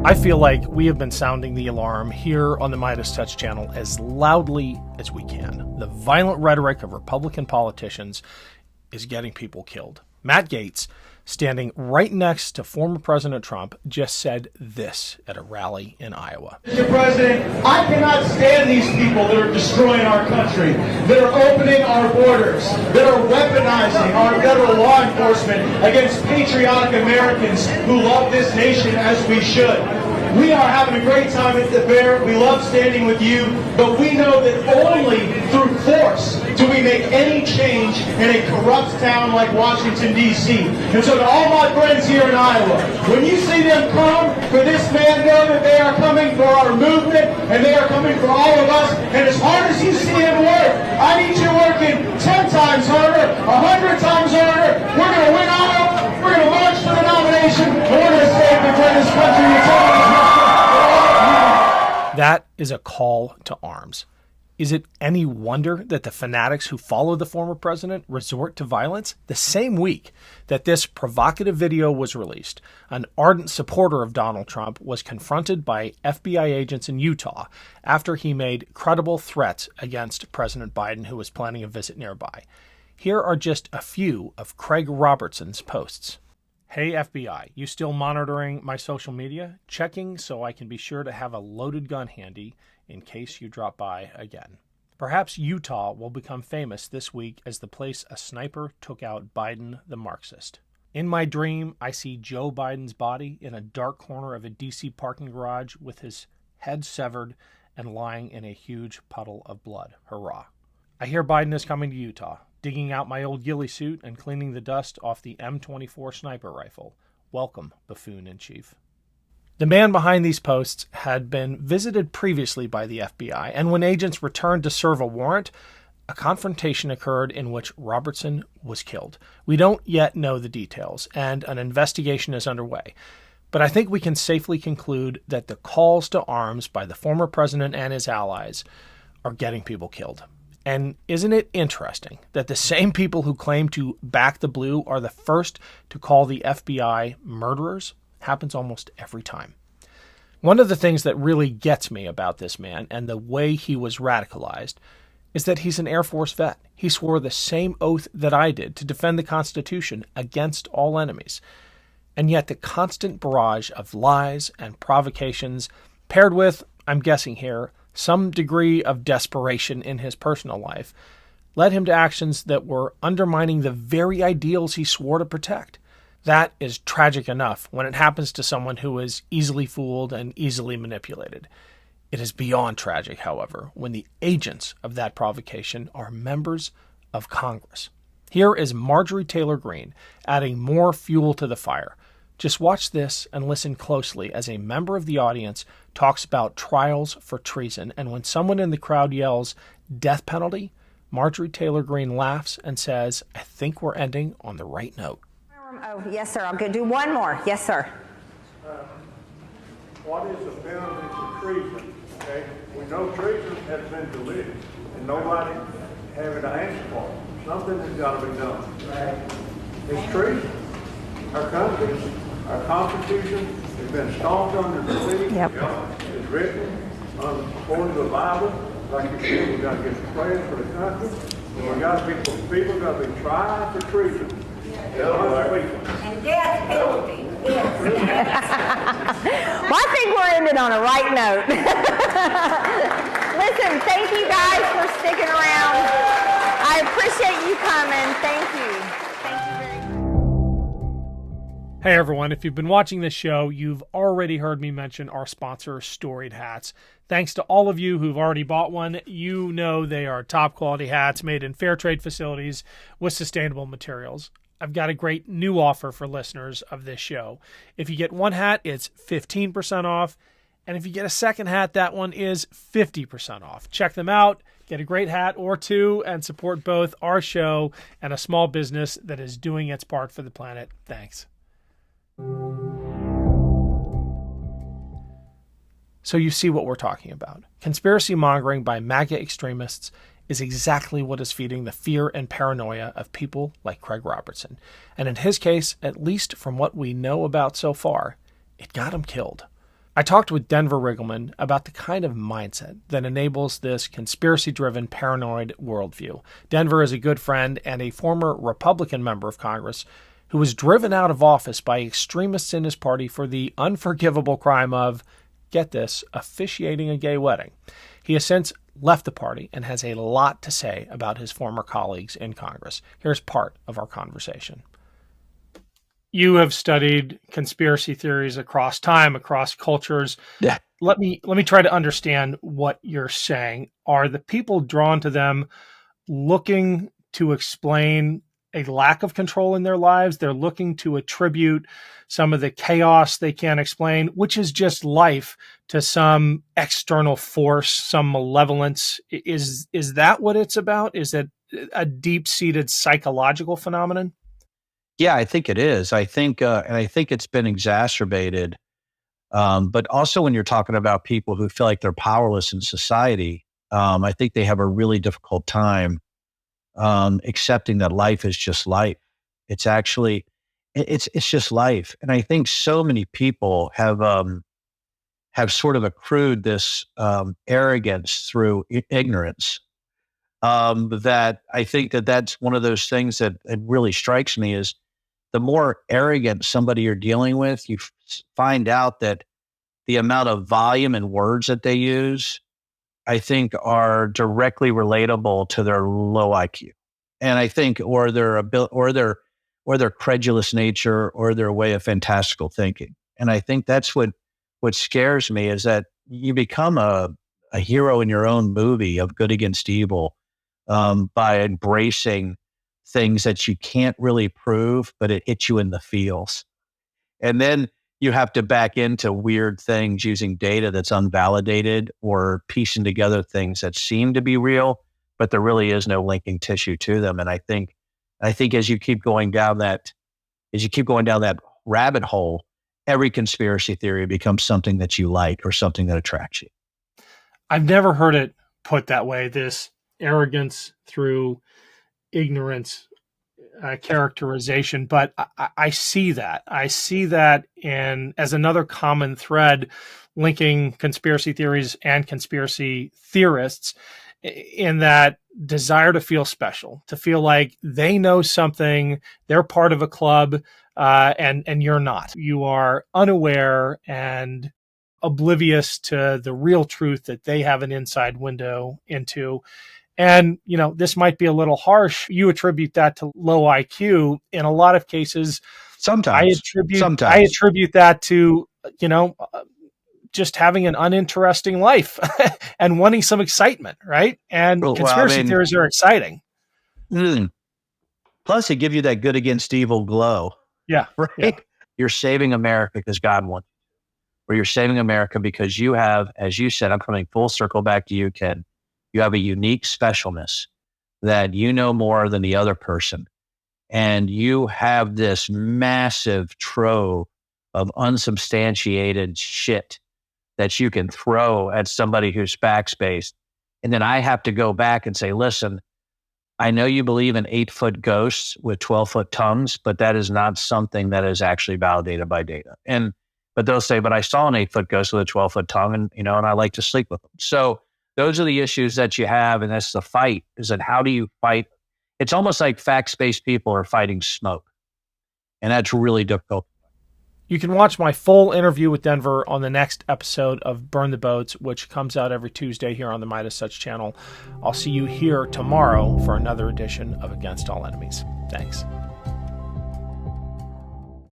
I feel like we have been sounding the alarm here on the MeidasTouch channel as loudly as we can. The violent rhetoric of Republican politicians is getting people killed. Matt Gaetz, standing right next to former President Trump, just said this at a rally in Iowa. Mr. President, I cannot stand these people that are destroying our country, that are opening our borders, that are weaponizing our federal law enforcement against patriotic Americans who love this nation as we should. We are having a great time at the fair. We love standing with you, but we know that only through force do we make any change in a corrupt town like Washington, D.C. And so to all my friends here in Iowa, when you see them come for this man, know that they are coming for our movement and they are coming for all of us. And as hard as you see him work, I need you working 10 times harder, 100 times harder. We're going to win Iowa. We're going to march for the nomination. And we're going to save the greatest country in television. That is a call to arms. Is it any wonder that the fanatics who follow the former president resort to violence? The same week that this provocative video was released, an ardent supporter of Donald Trump was confronted by FBI agents in Utah after he made credible threats against President Biden, who was planning a visit nearby. Here are just a few of Craig Robertson's posts. Hey FBI, you still monitoring my social media? Checking so I can be sure to have a loaded gun handy in case you drop by again. Perhaps Utah will become famous this week as the place a sniper took out Biden the Marxist. In my dream, I see Joe Biden's body in a dark corner of a DC parking garage with his head severed and lying in a huge puddle of blood. Hurrah. I hear Biden is coming to Utah, digging out my old ghillie suit and cleaning the dust off the M24 sniper rifle. Welcome, buffoon-in-chief. The man behind these posts had been visited previously by the FBI, and when agents returned to serve a warrant, a confrontation occurred in which Robertson was killed. We don't yet know the details, and an investigation is underway. But I think we can safely conclude that the calls to arms by the former president and his allies are getting people killed. And isn't it interesting that the same people who claim to back the blue are the first to call the FBI murderers? Happens almost every time. One of the things that really gets me about this man and the way he was radicalized is that he's an Air Force vet. He swore the same oath that I did to defend the Constitution against all enemies. And yet the constant barrage of lies and provocations, paired with, I'm guessing here, some degree of desperation in his personal life, led him to actions that were undermining the very ideals he swore to protect. That is tragic enough when it happens to someone who is easily fooled and easily manipulated. It is beyond tragic, however, when the agents of that provocation are members of Congress. Here is Marjorie Taylor Greene adding more fuel to the fire. Just watch this and listen closely as a member of the audience talks about trials for treason, and when someone in the crowd yells, "death penalty," Marjorie Taylor Greene laughs and says, "I think we're ending on the right note." Oh, yes, sir. I'm going to do one more. Yes, sir. What is the penalty for treason? Okay, we know treason has been committed, and nobody having to answer for it. Something has got to be done. It's treason. Our country, our Constitution has been stomped under the feet. Yep. It's written according to the Bible. Like you said, we've got to get praying for the country. And we got people got to be tried for treason. And death penalty. Well, I think we're ending on a right note. Listen, thank you guys for sticking around. I appreciate you coming. Thank you. Hey everyone, if you've been watching this show, you've already heard me mention our sponsor, Storied Hats. Thanks to all of you who've already bought one. You know they are top quality hats made in fair trade facilities with sustainable materials. I've got a great new offer for listeners of this show. If you get one hat, it's 15% off. And if you get a second hat, that one is 50% off. Check them out, get a great hat or two, and support both our show and a small business that is doing its part for the planet. Thanks. So you see what we're talking about. Conspiracy mongering by MAGA extremists is exactly what is feeding the fear and paranoia of people like Craig Robertson. And in his case, at least from what we know about so far, it got him killed. I talked with Denver Riggleman about the kind of mindset that enables this conspiracy-driven, paranoid worldview. Denver is a good friend and a former Republican member of Congress who was driven out of office by extremists in his party for the unforgivable crime of, get this, officiating a gay wedding. He has since left the party and has a lot to say about his former colleagues in Congress. Here's part of our conversation. You have studied conspiracy theories across time, across cultures. Yeah. Let me try to understand what you're saying. Are the people drawn to them looking to explain a lack of control in their lives? They're looking to attribute some of the chaos they can't explain, which is just life, to some external force, some malevolence. Is that what it's about? Is it a deep-seated psychological phenomenon? Yeah, I think it is. I think, and I think it's been exacerbated. But also when you're talking about people who feel like they're powerless in society, I think they have a really difficult time accepting that life is just life. It's actually, it's just life. And I think so many people have sort of accrued this arrogance through ignorance. That I think that's one of those things that it really strikes me is the more arrogant somebody you're dealing with, you find out that the amount of volume and words that they use, I think, are directly relatable to their low IQ, and I think, or their credulous nature, or their way of fantastical thinking. And I think that's what scares me, is that you become a hero in your own movie of good against evil by embracing things that you can't really prove, but it hits you in the feels. And then you have to back into weird things using data that's unvalidated, or piecing together things that seem to be real, but there really is no linking tissue to them. And I think as you keep going down that rabbit hole, every conspiracy theory becomes something that you like or something that attracts you. I've never heard it put that way, this arrogance through ignorance characterization, but I see that. I see that as another common thread linking conspiracy theories and conspiracy theorists, in that desire to feel special, to feel like they know something, they're part of a club, and you're not. You are unaware and oblivious to the real truth that they have an inside window into. And, this might be a little harsh. You attribute that to low IQ. In a lot of cases, Sometimes I attribute that to, just having an uninteresting life and wanting some excitement, right? And conspiracy theories are exciting. Plus, they give you that good against evil glow. Yeah. Right? Yeah. You're saving America because God wants you. Or you're saving America because you have, as you said, I'm coming full circle back to you, Ken. You have a unique specialness that you know more than the other person. And you have this massive trove of unsubstantiated shit that you can throw at somebody who's backspaced. And then I have to go back and say, listen, I know you believe in 8-foot ghosts with 12-foot tongues, but that is not something that is actually validated by data. But they'll say, but I saw an 8-foot ghost with a 12-foot tongue, and I like to sleep with them. So those are the issues that you have, and that's the fight, is that how do you fight? It's almost like fact-based people are fighting smoke, and that's really difficult. You can watch my full interview with Denver on the next episode of Burn the Boats, which comes out every Tuesday here on the MeidasTouch channel. I'll see you here tomorrow for another edition of Against All Enemies. Thanks.